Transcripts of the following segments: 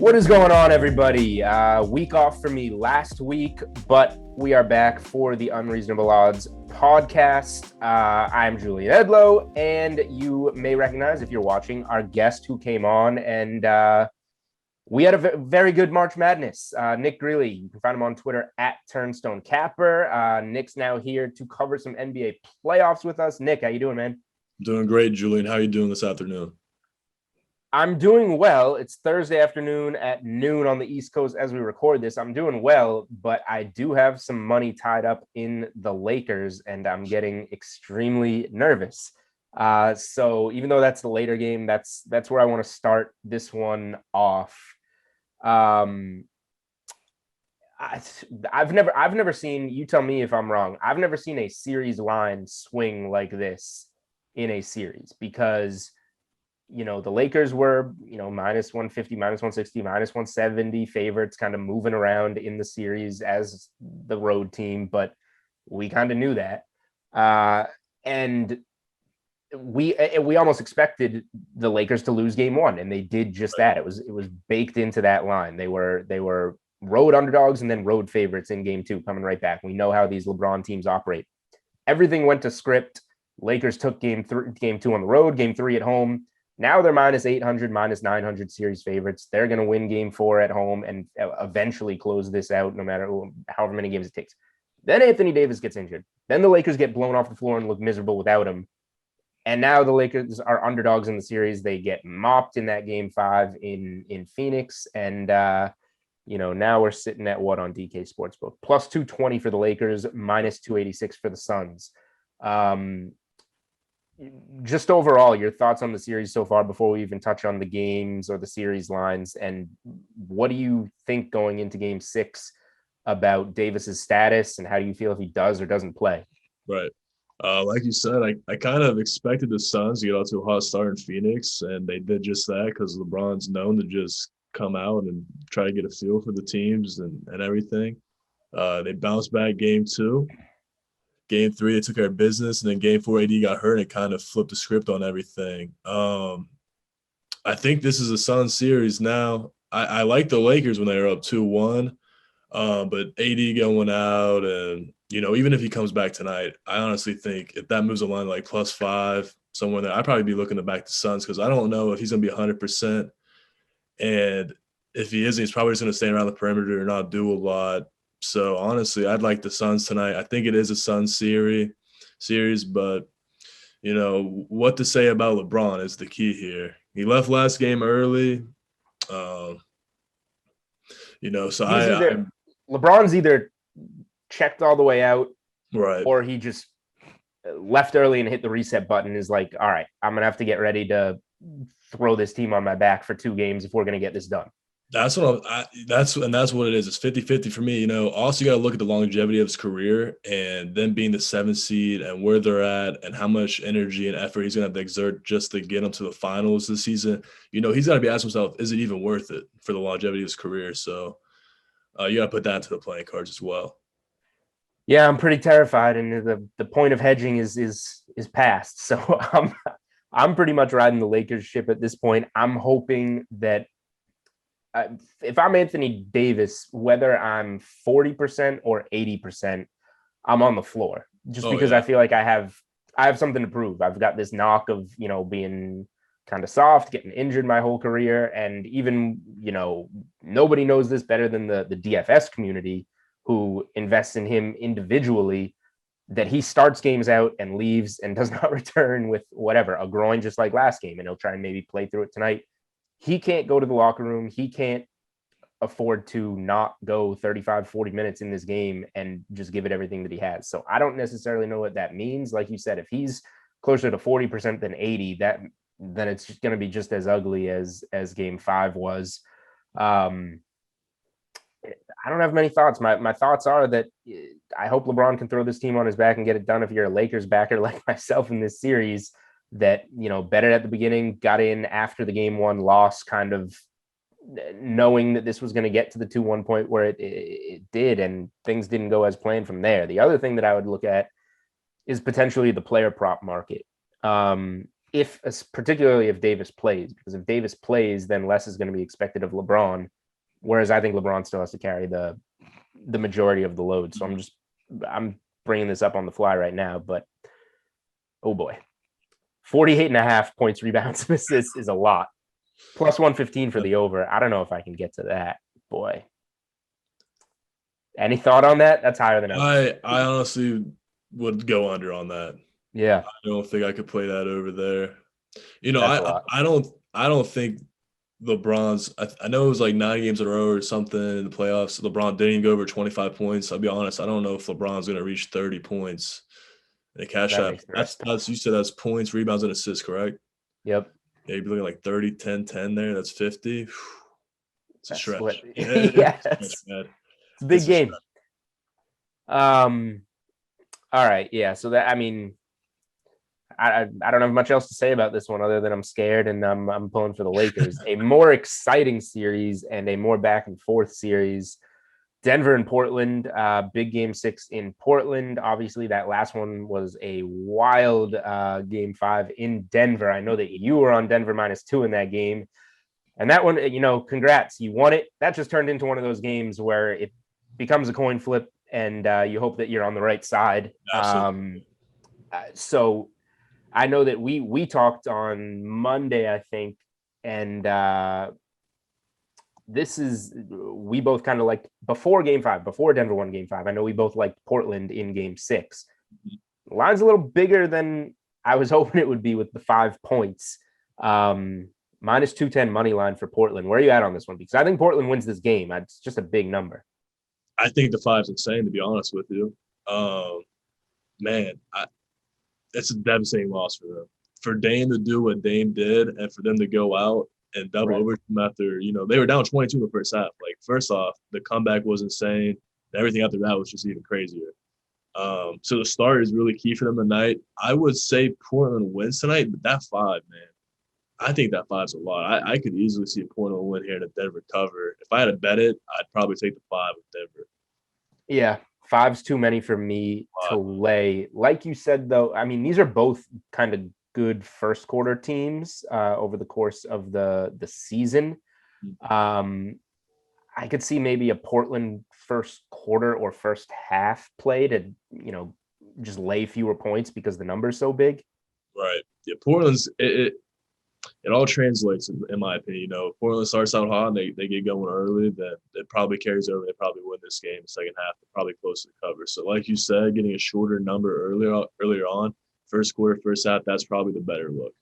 What is going on, everybody? Week off for me last week, but we are back for the Unreasonable Odds podcast. I'm Julian Edlow, and you may recognize, if you're watching, our guest who came on, and we had a very good March Madness. Nick Greely, you can find him on Twitter at Turnstone Capper. Nick's now here to cover some NBA playoffs with us. Nick, how you doing, man? Doing great, Julian. How are you doing this afternoon? I'm doing well. It's Thursday afternoon at noon on the East Coast as we record this. I'm doing well, but I do have some money tied up in the Lakers, and I'm getting extremely nervous. So even though that's the later game, that's where I want to start this one off. I've never seen, you tell me if I'm wrong, I've never seen a series line swing like this in a series, because the Lakers were, minus 150, minus 160, minus 170 favorites, kind of moving around in the series as the road team, but we kind of knew that. And we almost expected the Lakers to lose game one, and they did just that. It was baked into that line. They were road underdogs and then road favorites in game two, coming right back. We know how these LeBron teams operate. Everything went to script. Lakers took game two on the road, game three at home. Now they're minus 800, minus 900 series favorites. They're going to win game four at home and eventually close this out, no matter however many games it takes. Then Anthony Davis gets injured. Then the Lakers get blown off the floor and look miserable without him. And now the Lakers are underdogs in the series. They get mopped in that game five in Phoenix. And, now we're sitting at what on DK Sportsbook? Plus 220 for the Lakers, minus 286 for the Suns. Just overall, your thoughts on the series so far before we even touch on the games or the series lines, and what do you think going into game six about Davis's status, and how do you feel if he does or doesn't play? Right. Like you said, I kind of expected the Suns to get out to a hot start in Phoenix, and they did just that because LeBron's known to just come out and try to get a feel for the teams and everything. They bounced back game two. Game three, they took care of business, and then game four, AD got hurt, and it kind of flipped the script on everything. I think this is a Suns series now. I like the Lakers when they were up 2-1, but AD going out, and, even if he comes back tonight, I honestly think if that moves a line like +5, somewhere there, I'd probably be looking to back the Suns because I don't know if he's going to be 100%. And if he isn't, he's probably just going to stay around the perimeter and not do a lot. So, honestly, I'd like the Suns tonight. I think it is a Suns series, but, what to say about LeBron is the key here. He left last game early. LeBron's either checked all the way out, right, or he just left early and hit the reset button, is like, all right, I'm going to have to get ready to throw this team on my back for 2 games if we're going to get this done. That's what that's what it is. It's 50-50 for me. Also you got to look at the longevity of his career, and then being the 7th seed and where they're at and how much energy and effort he's going to have to exert just to get him to the finals this season. He's got to be asking himself, is it even worth it for the longevity of his career? So you got to put that into the playing cards as well. Yeah, I'm pretty terrified, and the point of hedging is past. So I'm pretty much riding the Lakers ship at this point. I'm hoping that if I'm Anthony Davis, whether I'm 40% or 80%, I'm on the floor just because I feel like I have something to prove. I've got this knock of, being kind of soft, getting injured my whole career. And even, nobody knows this better than the DFS community, who invests in him individually, that he starts games out and leaves and does not return with whatever, a groin, just like last game. And he'll try and maybe play through it tonight. He can't go to the locker room. He can't afford to not go 35, 40 minutes in this game and just give it everything that he has. So I don't necessarily know what that means. Like you said, if he's closer to 40% than 80, then it's just going to be just as ugly as game 5 was. I don't have many thoughts. My thoughts are that I hope LeBron can throw this team on his back and get it done. If you're a Lakers backer like myself in this series, that, bet it at the beginning, got in after the game 1 loss, kind of knowing that this was going to get to the 2-1 point where it did, and things didn't go as planned from there. The other thing that I would look at is potentially the player prop market. particularly if Davis plays, because if Davis plays, then less is going to be expected of LeBron. Whereas I think LeBron still has to carry the majority of the load. So I'm bringing this up on the fly right now, but oh boy, 48.5 points, rebounds, and assists is a lot. Plus 115 for the over. I don't know if I can get to that. Boy. Any thought on that? That's higher than I honestly would go under on that. Yeah. I don't think I could play that over there. I don't think LeBron's I know it was like 9 games in a row or something in the playoffs. LeBron didn't go over 25 points. I'll be honest, I don't know if LeBron's going to reach 30 points in a cash app. That's you said that's points, rebounds, and assists, correct? Yep. Yeah, you'd be looking like 30, 10, 10 there. That's 50. It's a stretch. It's a big game. All right. Yeah. So that, I mean, I don't have much else to say about this one other than I'm scared and I'm pulling for the Lakers. A more exciting series and a more back and forth series. Denver and Portland, big game 6 in Portland. Obviously, that last one was a wild game 5 in Denver. I know that you were on Denver -2 in that game. And that one, congrats, you won it. That just turned into one of those games where it becomes a coin flip and you hope that you're on the right side. So I know that we talked on Monday, I think, and we both kind of liked before game 5, before Denver won game 5. I know we both liked Portland in game 6. The line's a little bigger than I was hoping it would be with the 5 points. -210 money line for Portland. Where are you at on this one? Because I think Portland wins this game. It's just a big number. I think the 5's insane, to be honest with you. Man, it's a devastating loss for them. For Dame to do what Dame did and for them to go out and double overtime after, they were down 22 in the first half. Like, first off, the comeback was insane. Everything after that was just even crazier. So the start is really key for them tonight. I would say Portland wins tonight, but that 5, man, I think that 5's a lot. I could easily see a Portland win here and a Denver cover. If I had to bet it, I'd probably take the 5 with Denver. Yeah, 5's too many for me to lay. Like you said, though, I mean, these are both kind of good first quarter teams over the course of the season. I could see maybe a Portland first quarter or first half play to, just lay fewer points because the number's so big. Right. Yeah, Portland's it all translates in my opinion. Portland starts out hot and they get going early, then it probably carries over. They probably win this game in the second half. They're probably close to the cover. So like you said, getting a shorter number earlier on, first quarter, first half, that's probably the better look.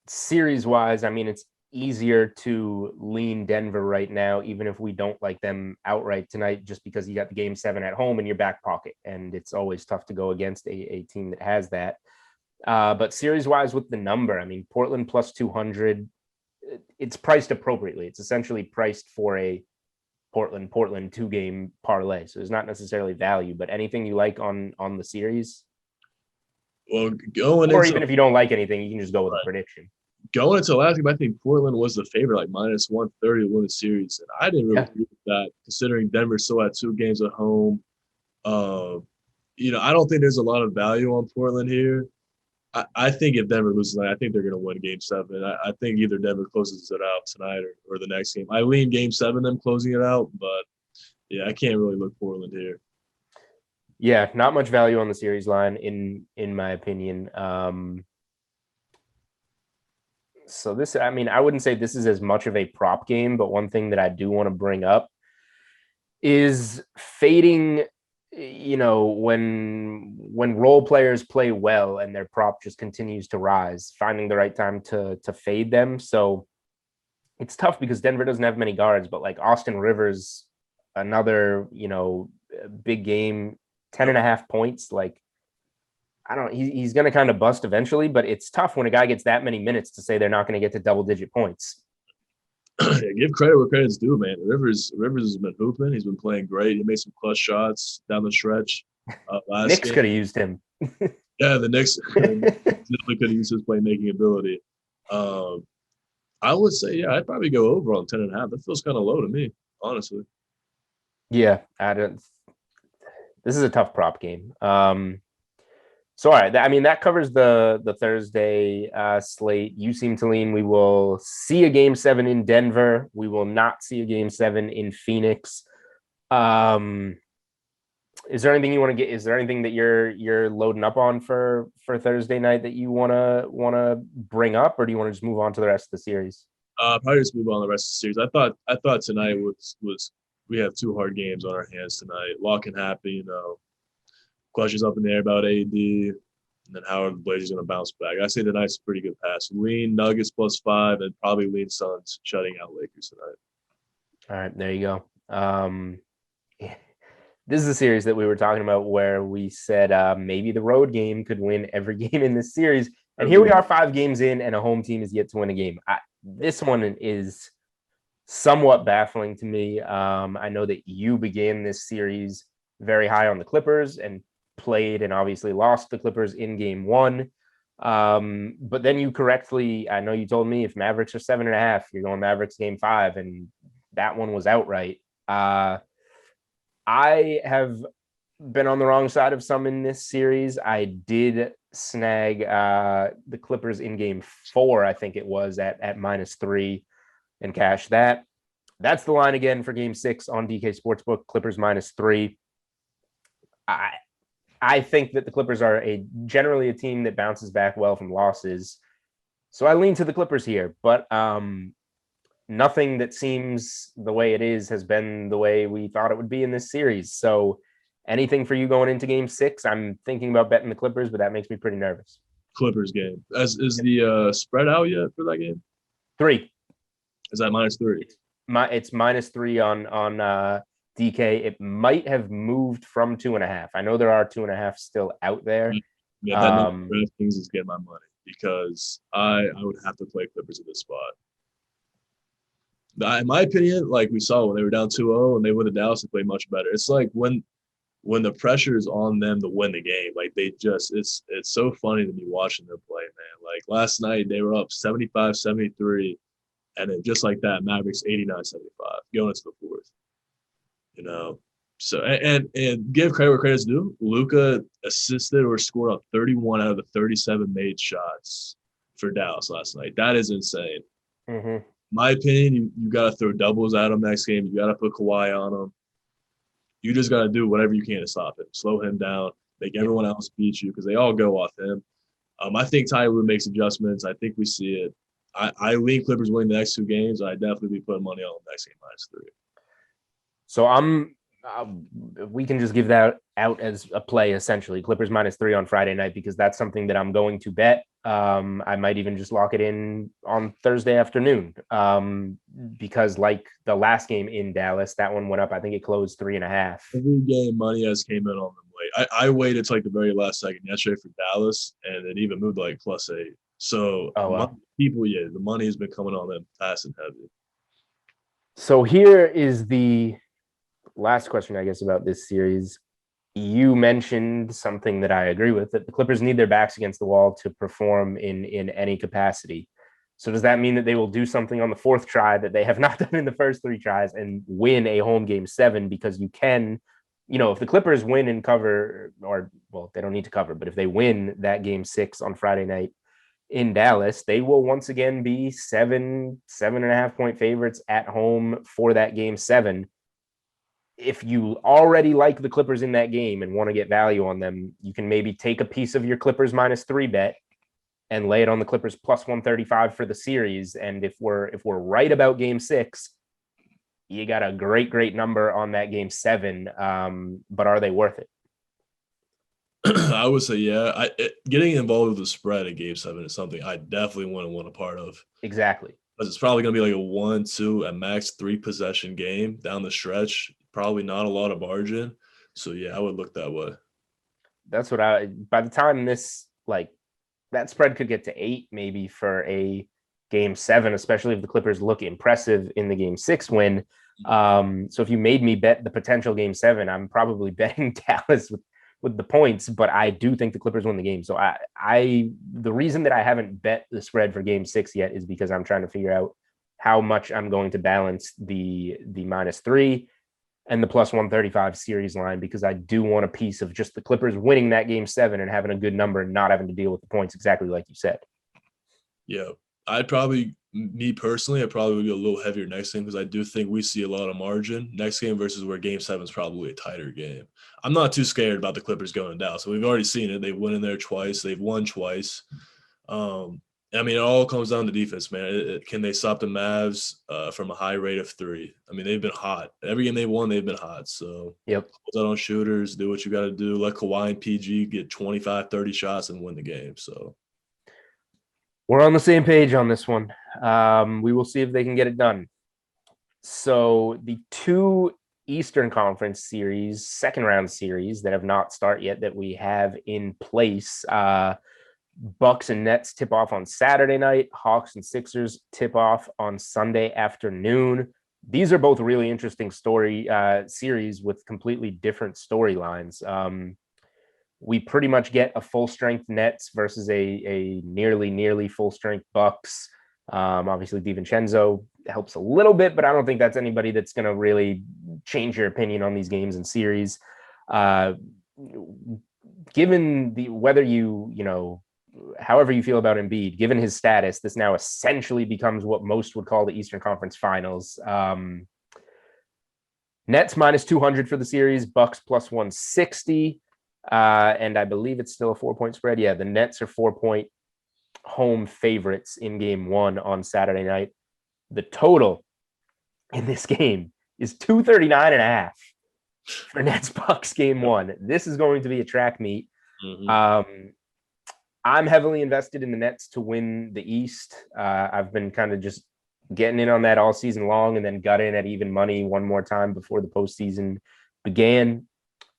Series wise, I mean, it's easier to lean Denver right now, even if we don't like them outright tonight, just because you got the game 7 at home in your back pocket. And it's always tough to go against a team that has that. But series-wise with the number, I mean, Portland plus 200, it's priced appropriately. It's essentially priced for a Portland 2-game parlay. So there's not necessarily value, but anything you like on the series? Well, even if you don't like anything, you can just go with a prediction. Going into last game, I think Portland was the favorite, like -130 to win the series. And I didn't really agree with that, considering Denver still had 2 games at home. I don't think there's a lot of value on Portland here. I think if Denver loses tonight, I think they're going to win game 7. I think either Denver closes it out tonight or the next game. I lean game 7, them closing it out, but yeah, I can't really look Portland here. Yeah, not much value on the series line in my opinion. So this, I mean, I wouldn't say this is as much of a prop game, but one thing that I do want to bring up is fading, when role players play well and their prop just continues to rise, finding the right time to fade them. So it's tough because Denver doesn't have many guards, but like Austin Rivers, another, big game, 10.5 points. Like, I don't know, he's going to kind of bust eventually, but it's tough when a guy gets that many minutes to say they're not going to get to double-digit points. Yeah, give credit where credit's due, man. Rivers has been hooping. He's been playing great. He made some clutch shots down the stretch. Knicks could have used him. Yeah, the Knicks definitely could have used his playmaking ability. I would say, yeah, I'd probably go over on 10.5. That feels kind of low to me, honestly. Yeah, I don't. This is a tough prop game. So, all right, I mean, that covers the Thursday slate. You seem to lean we will see a game 7 in Denver. We will not see a game 7 in Phoenix. Is there anything you want to get? Is there anything that you're loading up on for Thursday night that you wanna bring up, or do you want to just move on to the rest of the series? Probably just move on the rest of the series. I thought tonight was we have two hard games on our hands tonight. Lock and happy, questions up in the air about AD, and then how are the Blazers going to bounce back? I say tonight's a pretty good pass. Lean Nuggets +5, and probably lean Suns shutting out Lakers tonight. All right, there you go. This is a series that we were talking about where we said maybe the road game could win every game in this series. And here we are 5 games in, and a home team is yet to win a game. This one is somewhat baffling to me. I know that you began this series very high on the Clippers and played and obviously lost the Clippers in game 1. But then you correctly, I know you told me if Mavericks are 7.5, you're going Mavericks game 5, and that one was outright. I have been on the wrong side of some in this series. I did snag the Clippers in game 4, I think it was at -3, and cash that. That's the line again for game 6 on DK Sportsbook, Clippers -3. I think that the Clippers are generally a team that bounces back well from losses. So I lean to the Clippers here, but nothing that seems the way it is has been the way we thought it would be in this series. So anything for you going into game 6? I'm thinking about betting the Clippers, but that makes me pretty nervous. Clippers game. Is the spread out yet for that game? 3. Is that -3? It's -3 on DK. It might have moved from 2.5. I know there are 2.5 still out there. Yeah, that DraftKings is getting my money because I would have to play Clippers in this spot. In my opinion, like we saw when they were down 2-0 and they went to Dallas, they played much better. It's like when the pressure is on them to win the game, like they just it's so funny to me watching them play, man. Like last night they were up 75-73, and then just like that, Mavericks 89-75 going into the fourth. So and give credit where credit's due. Luka assisted or scored up 31 out of the 37 made shots for Dallas last night. That is insane. Mm-hmm. My opinion, you got to throw doubles at him next game. You got to put Kawhi on him. You just got to do whatever you can to stop him. Slow him down. Make everyone else beat you because they all go off him. I think Ty Lue makes adjustments. I think we see it. I lean Clippers winning the next 2 games. I definitely be putting money on the next game -3. So we can just give that out as a play, essentially. Clippers -3 on Friday night, because that's something that I'm going to bet. I might even just lock it in on Thursday afternoon because like the last game in Dallas, that one went up. I think it closed 3.5. Every game money has came in on them late. I waited to like the very last second yesterday for Dallas, and it even moved like +8. So people, the money has been coming on them fast and heavy. So here is the last question, I guess, about this series. You mentioned something that I agree with, that the Clippers need their backs against the wall to perform in any capacity. So does that mean that they will do something on the 4th try that they have not done in the first 3 tries and win a home game 7? Because you can, if the Clippers win and cover, or well, they don't need to cover, but if they win that game 6 on Friday night in Dallas, they will once again be 7.5 point favorites at home for that game 7. If you already like the Clippers in that game and want to get value on them, you can maybe take a piece of your Clippers -3 bet and lay it on the Clippers +135 for the series. And if we're right about game 6, you got a great number on that game 7. But are they worth it? I would say, yeah. Getting involved with the spread in game 7 is something I definitely want a part of. Exactly. Because it's probably going to be like a 1, 2, at max 3 possession game down the stretch. Probably not a lot of margin. So, yeah, I would look that way. That's what by the time that spread could get to 8 maybe for a game 7, especially if the Clippers look impressive in the game 6 win. So if you made me bet the potential game 7, I'm probably betting Dallas with the points, but I do think the Clippers win the game. So the reason that I haven't bet the spread for game 6 yet is because I'm trying to figure out how much I'm going to balance the -3 and the plus 135 series line, because I do want a piece of just the Clippers winning that game 7 and having a good number and not having to deal with the points, exactly like you said. Yeah. Me personally, I'd probably be a little heavier next game because I do think we see a lot of margin next game versus where game 7 is probably a tighter game. I'm not too scared about the Clippers going down. So we've already seen it. They've won in there twice. They've won twice. I mean, it all comes down to defense, man. Can they stop the Mavs from a high rate of 3? I mean, they've been hot. Every game they've won, they've been hot. So Yep. Hold out on shooters, do what you got to do. Let Kawhi and PG get 25, 30 shots and win the game. So we're on the same page on this one. We will see if they can get it done. So the 2 Eastern Conference series, second round series that have not started yet that we have in place, Bucks and Nets tip off on Saturday night. Hawks and Sixers tip off on Sunday afternoon. These are both really interesting series with completely different storylines. We pretty much get a full strength Nets versus a nearly full strength Bucks. Obviously, DiVincenzo helps a little bit, but I don't think that's anybody that's going to really change your opinion on these games and series. Given whether however you feel about Embiid, given his status, this now essentially becomes what most would call the Eastern Conference Finals. Nets minus 200 for the series, Bucks plus 160. And I believe it's still a 4-point spread. Yeah, the Nets are 4-point home favorites in game 1 on Saturday night. The total in this game is 239.5 for Nets Bucks game 1. This is going to be a track meet. Mm-hmm. I'm heavily invested in the Nets to win the East. I've been kind of just getting in on that all season long and then got in at even money one more time before the postseason began.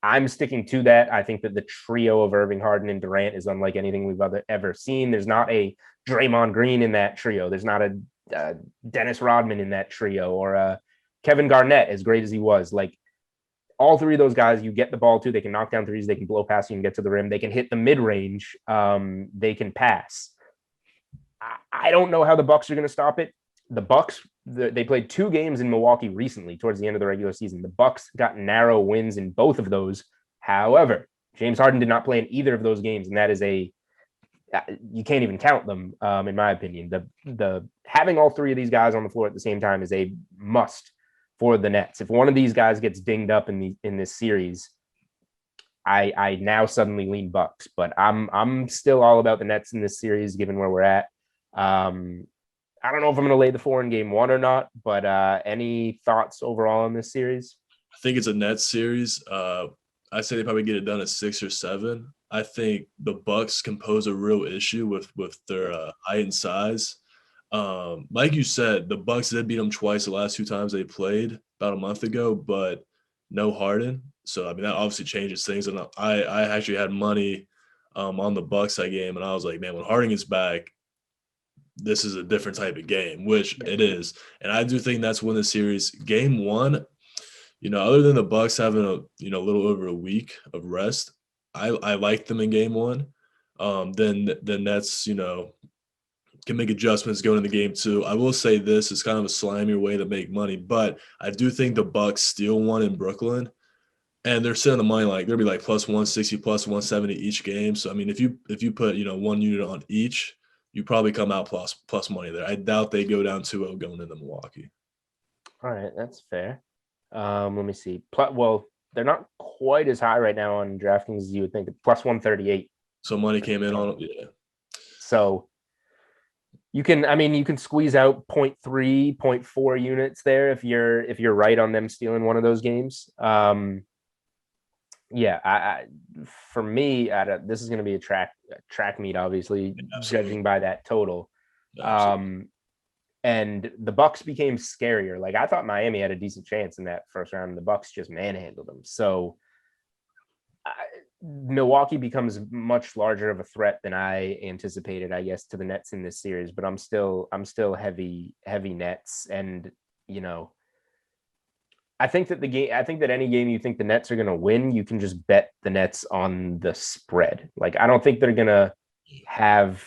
I'm sticking to that. I think that the trio of Irving, Harden, and Durant is unlike anything we've ever seen. There's not a Draymond Green in that trio. There's not a Dennis Rodman in that trio or a Kevin Garnett, as great as he was. Like, all 3 of those guys, you get the ball to, they can knock down threes, they can blow past you and get to the rim, they can hit the mid-range, they can pass. I don't know how the Bucks are going to stop it. The Bucks, they played 2 games in Milwaukee recently towards the end of the regular season. The Bucks got narrow wins in both of those. However, James Harden did not play in either of those games, and that is you can't even count them, in my opinion. The having all 3 of these guys on the floor at the same time is a must for the Nets. If one of these guys gets dinged up in this series, I now suddenly lean Bucks, but I'm still all about the Nets in this series, given where we're at. I don't know if I'm going to lay the 4 in game 1 or not, but any thoughts overall on this series? I think it's a Nets series. I say they probably get it done at 6 or 7. I think the Bucks can pose a real issue with their height and size. Like you said, the Bucks did beat them twice the last 2 times they played about a month ago, but no Harden. So I mean that obviously changes things. And I actually had money on the Bucks that game, and I was like, man, when Harden gets back, this is a different type of game, which it is. And I do think that's when the series game 1. Other than the Bucks having a little over a week of rest, I like them in game 1. Then the Nets, can make adjustments going into game 2. I will say this is kind of a slimier way to make money, but I do think the Bucks steal one in Brooklyn, and they're sitting on the money like they'll be like plus 160, plus 170 each game. So I mean, if you put 1 unit on each, you probably come out plus money there. I doubt they go down 2-0 going into Milwaukee. All right, that's fair. Let me see. Well, they're not quite as high right now on DraftKings as you would think. Plus 138. So money came in on it, yeah. So you can squeeze out 0.3, 0.4 units there if you're right on them stealing one of those games. Yeah, for me, this is going to be a track meet, obviously, judging by that total. And the Bucks became scarier. Like, I thought Miami had a decent chance in that first round, and the Bucks just manhandled them. So Milwaukee becomes much larger of a threat than I anticipated, I guess, to the Nets in this series. But I'm still heavy Nets, and I think that any game you think the Nets are going to win, you can just bet the Nets on the spread. Like, I don't think they're going to have,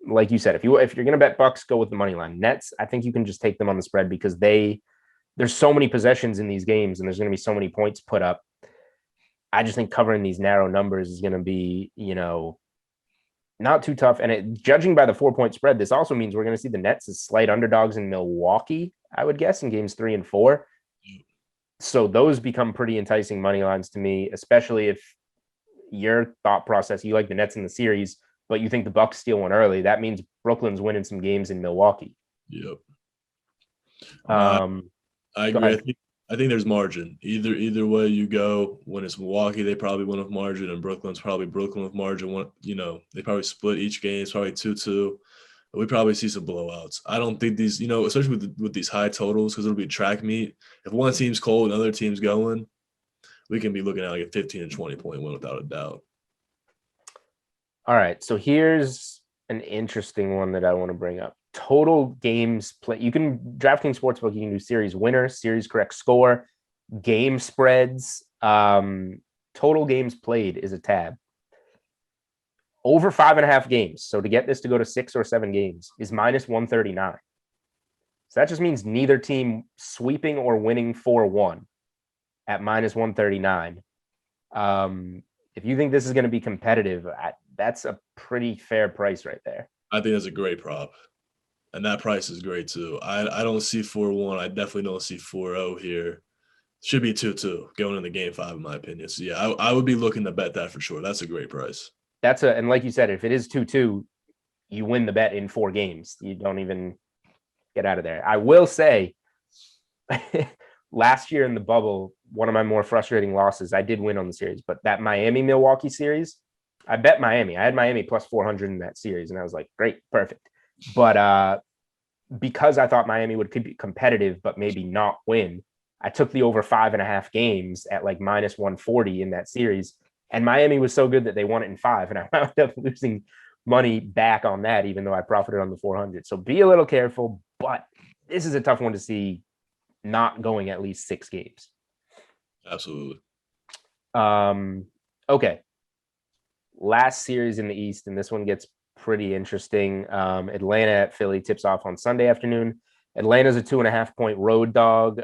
like you said, if you're going to bet Bucks, go with the money line. Nets, I think you can just take them on the spread because they there's so many possessions in these games and there's going to be so many points put up. I just think covering these narrow numbers is going to be, not too tough. And judging by the 4-point spread, this also means we're going to see the Nets as slight underdogs in Milwaukee, I would guess, in games 3 and 4. So those become pretty enticing money lines to me, especially if your thought process, you like the Nets in the series, but you think the Bucks steal one early. That means Brooklyn's winning some games in Milwaukee. Yep. Um, I agree. I think there's margin. Either way you go, when it's Milwaukee, they probably win with margin, and Brooklyn's probably Brooklyn with margin. They probably split each game. It's probably 2-2. We probably see some blowouts. I don't think these, especially with these high totals, because it'll be track meet. If one team's cold and another team's going, we can be looking at like a 15 and 20 point win without a doubt. All right. So here's an interesting one that I want to bring up. Total games play. You can DraftKings Sportsbook. You can do series winner, series correct score, game spreads. Total games played is a tab. Over 5.5 games. So to get this to go to 6 or 7 games is minus 139. So that just means neither team sweeping or winning 4-1 at minus 139. If you think this is going to be competitive, that's a pretty fair price right there. I think that's a great prop. And that price is great too. I don't see 4-1. I definitely don't see 4-0 here. Should be 2-2 going into game 5, in my opinion. So yeah, I would be looking to bet that for sure. That's a great price. And like you said, if it is 2-2, you win the bet in 4 games. You don't even get out of there. I will say, last year in the bubble, one of my more frustrating losses, I did win on the series, but that Miami-Milwaukee series, I bet Miami. I had Miami plus 400 in that series, and I was like, great, perfect. But because I thought Miami would be competitive, but maybe not win, I took the over 5.5 games at like minus 140 in that series. And Miami was so good that they won it in 5. And I wound up losing money back on that, even though I profited on the 400. So be a little careful, but this is a tough one to see not going at least 6 games. Absolutely. Okay. Last series in the East, and this one gets pretty interesting. Atlanta at Philly tips off on Sunday afternoon. Atlanta's a 2.5-point road dog.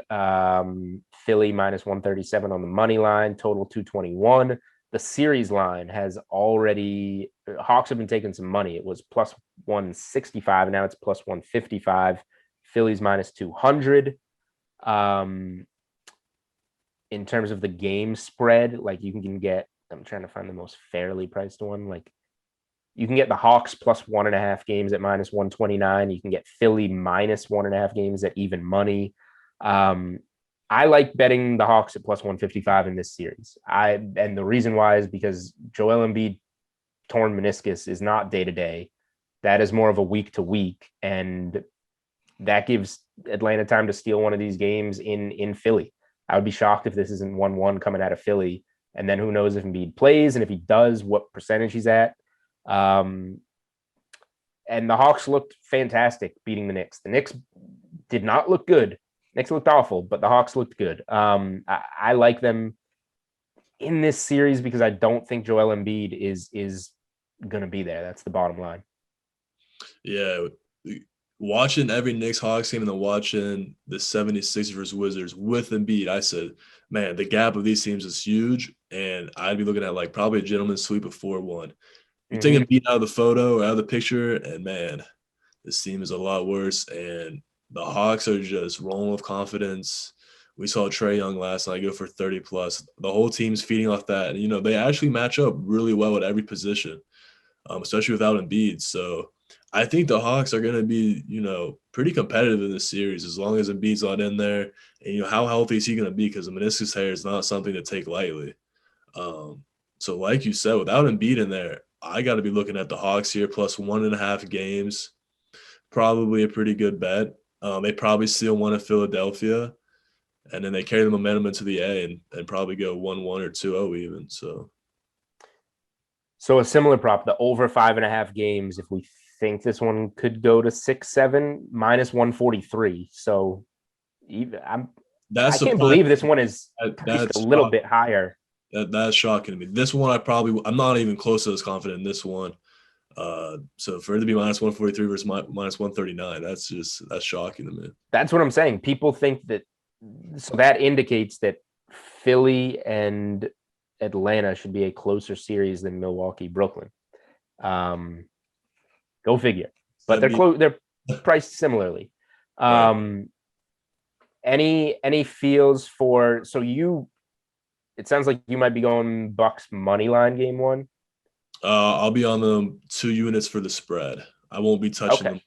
Philly minus 137 on the money line, total 221. The series line has already, Hawks have been taking some money. It was plus 165, and now it's plus 155. Philly's minus 200. In terms of the game spread, like you can get, I'm trying to find the most fairly priced one. Like you can get the Hawks plus 1.5 games at minus 129. You can get Philly minus 1.5 games at even money. I like betting the Hawks at plus 155 in this series. And the reason why is because Joel Embiid torn meniscus is not day to day. That is more of a week to week, and that gives Atlanta time to steal one of these games in Philly. I would be shocked if this isn't 1-1 coming out of Philly. And then who knows if Embiid plays, and if he does, what percentage he's at. And the Hawks looked fantastic beating the Knicks. The Knicks did not look good. Knicks looked awful, but the Hawks looked good. I like them in this series because I don't think Joel Embiid is going to be there. That's the bottom line. Yeah. Watching every Knicks Hawks game and then watching the 76ers versus Wizards with Embiid, I said, man, the gap of these teams is huge. And I'd be looking at like probably a gentleman's sweep of 4-1. You take Embiid out of the photo or out of the picture, and man, this team is a lot worse. And the Hawks are just rolling with confidence. We saw Trae Young last night go for 30 plus. The whole team's feeding off that. And, they actually match up really well at every position, especially without Embiid. So I think the Hawks are going to be, pretty competitive in this series as long as Embiid's not in there. And, how healthy is he going to be? Because the meniscus tear is not something to take lightly. So like you said, without Embiid in there, I got to be looking at the Hawks here plus 1.5 games. Probably a pretty good bet. They probably steal one at Philadelphia, and then they carry the momentum into the A and probably go 1-1 or 2-0 even. So a similar prop, the over 5.5 games, if we think this one could go to 6-7, minus 143. So I can't believe this one is priced a little bit higher. That's shocking to me. This one, I'm not even close to as confident in this one. So for it to be minus 143 versus minus 139, that's shocking to me. That's what I'm saying. People think that So that indicates that Philly and Atlanta should be a closer series than Milwaukee, Brooklyn. Go figure. But they're priced similarly. Right. Any feels for, so it sounds like you might be going Bucks money line game one. I'll be on them 2 units for the spread. I won't be touching them,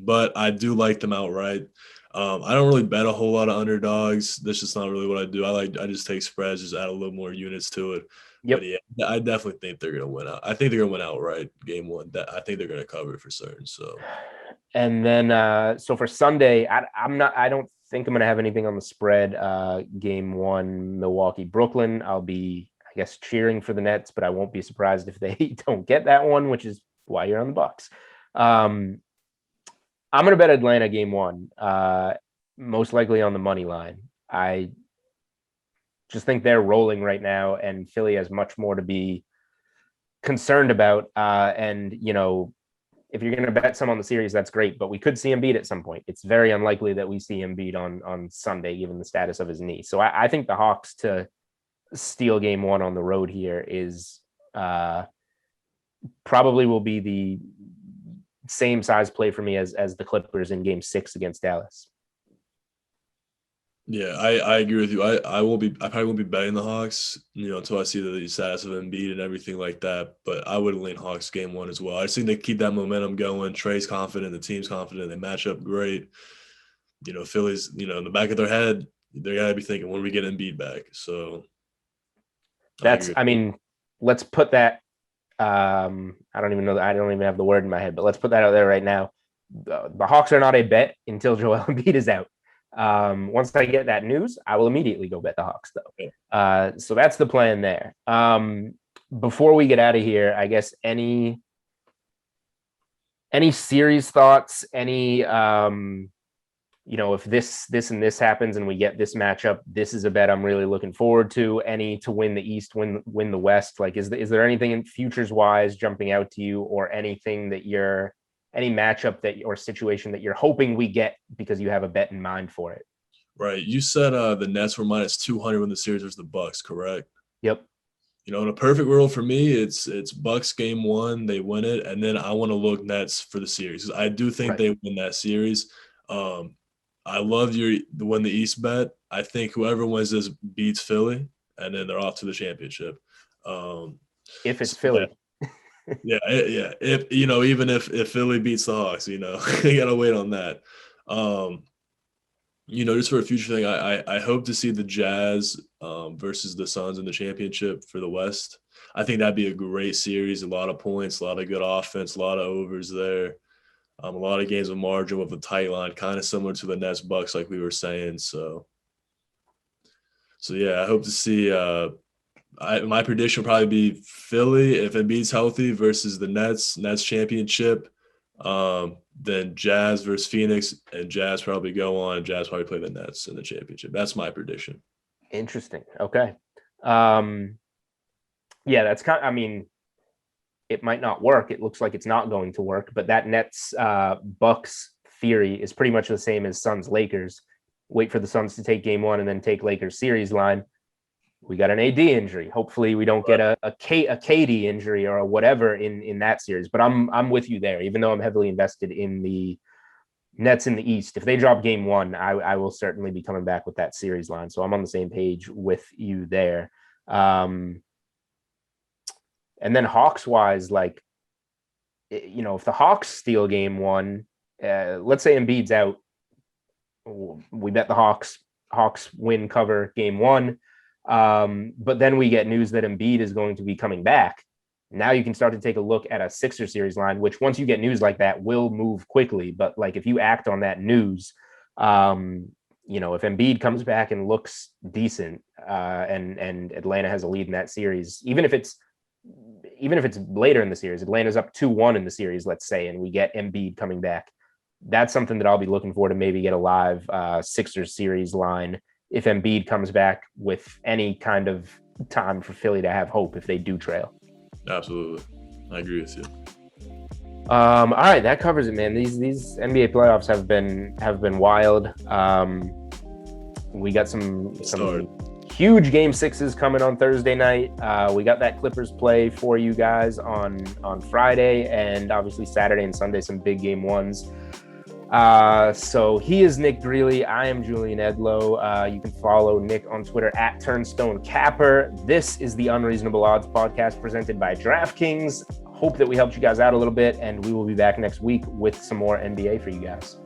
but I do like them outright. I don't really bet a whole lot of underdogs. That's just not really what I do. I just take spreads, just add a little more units to it. Yep. But yeah, I definitely think they're gonna win out. I think they're gonna win outright game one. I think they're gonna cover it for certain. So, and then so for Sunday, I don't think I'm gonna have anything on the spread. Game one, Milwaukee, Brooklyn. I'll be, I guess, cheering for the Nets, but I won't be surprised if they don't get that one, which is why you're on the Bucks. I'm gonna bet Atlanta game one, most likely on the money line. I just think they're rolling right now, and Philly has much more to be concerned about. And if you're going to bet some on the series, that's great, but we could see Embiid at some point. It's very unlikely that we see Embiid on Sunday, given the status of his knee. So I think the Hawks to steal game one on the road here is probably will be the same size play for me as the Clippers in game 6 against Dallas. yeah, I agree with you. I probably won't be betting the Hawks, until I see the status of Embiid and everything like that. But I would lean Hawks game one as well. I just think they keep that momentum going. Trey's confident, the team's confident, they match up great. Philly's, in the back of their head, they gotta be thinking, when we get Embiid back. So let's put that. I don't even know. I don't even have the word in my head, but let's put that out there right now. The Hawks are not a bet until Joel Embiid is out. Once I get that news, I will immediately go bet the Hawks, though. Okay. So that's the plan there. Before we get out of here, I guess any series thoughts, if this and this happens and we get this matchup, this is a bet I'm really looking forward to. Any to win the East, win the West. Like, is there anything in futures wise jumping out to you, or anything that any matchup or situation that you're hoping we get because you have a bet in mind for it? Right. You said the Nets were minus 200 when the series was the Bucks, correct? Yep. In a perfect world for me, it's Bucks game one, they win it, and then I want to look Nets for the series. I do think they win that series. I love the win the East bet. I think whoever wins this beats Philly, and then they're off to the championship. If it's Philly. Yeah. If even if Philly beats the Hawks, you gotta wait on that. Just for a future thing, I hope to see the Jazz versus the Suns in the championship for the West. I think that'd be a great series. A lot of points, a lot of good offense, a lot of overs there. A lot of games with margin with a tight line, kind of similar to the Nets Bucks, like we were saying. So yeah, I hope to see. My prediction will probably be Philly if Embiid's healthy versus the Nets championship. Then Jazz versus Phoenix, and Jazz probably go on. Jazz probably play the Nets in the championship. That's my prediction. Interesting. Okay. Yeah, that's it might not work. It looks like it's not going to work, but that Nets Bucks theory is pretty much the same as Suns Lakers. Wait for the Suns to take game one and then take Lakers series line. We got an AD injury. Hopefully we don't get a KD injury or whatever in that series. But I'm with you there, even though I'm heavily invested in the Nets in the East. If they drop game one, I will certainly be coming back with that series line. So I'm on the same page with you there. And then Hawks wise, if the Hawks steal game one, let's say Embiid's out, we bet the Hawks win cover game one. But then we get news that Embiid is going to be coming back. Now you can start to take a look at a Sixer series line, which once you get news like that will move quickly. But if you act on that news, if Embiid comes back and looks decent, and Atlanta has a lead in that series, even if it's later in the series, Atlanta's up 2-1 in the series, let's say, and we get Embiid coming back, that's something that I'll be looking for to maybe get a live Sixers series line if Embiid comes back with any kind of time for Philly to have hope if they do trail. Absolutely. I agree with you. All right, that covers it, man. These NBA playoffs have been wild. We got some Start. huge game sixes coming on Thursday night. We got that Clippers play for you guys on Friday, and obviously Saturday and Sunday, some big game ones. So he is Nick Greely. I am Julian Edlow. You can follow Nick on Twitter at Turnstone Capper. This is the Unreasonable Odds podcast presented by DraftKings. Hope that we helped you guys out a little bit, and we will be back next week with some more NBA for you guys.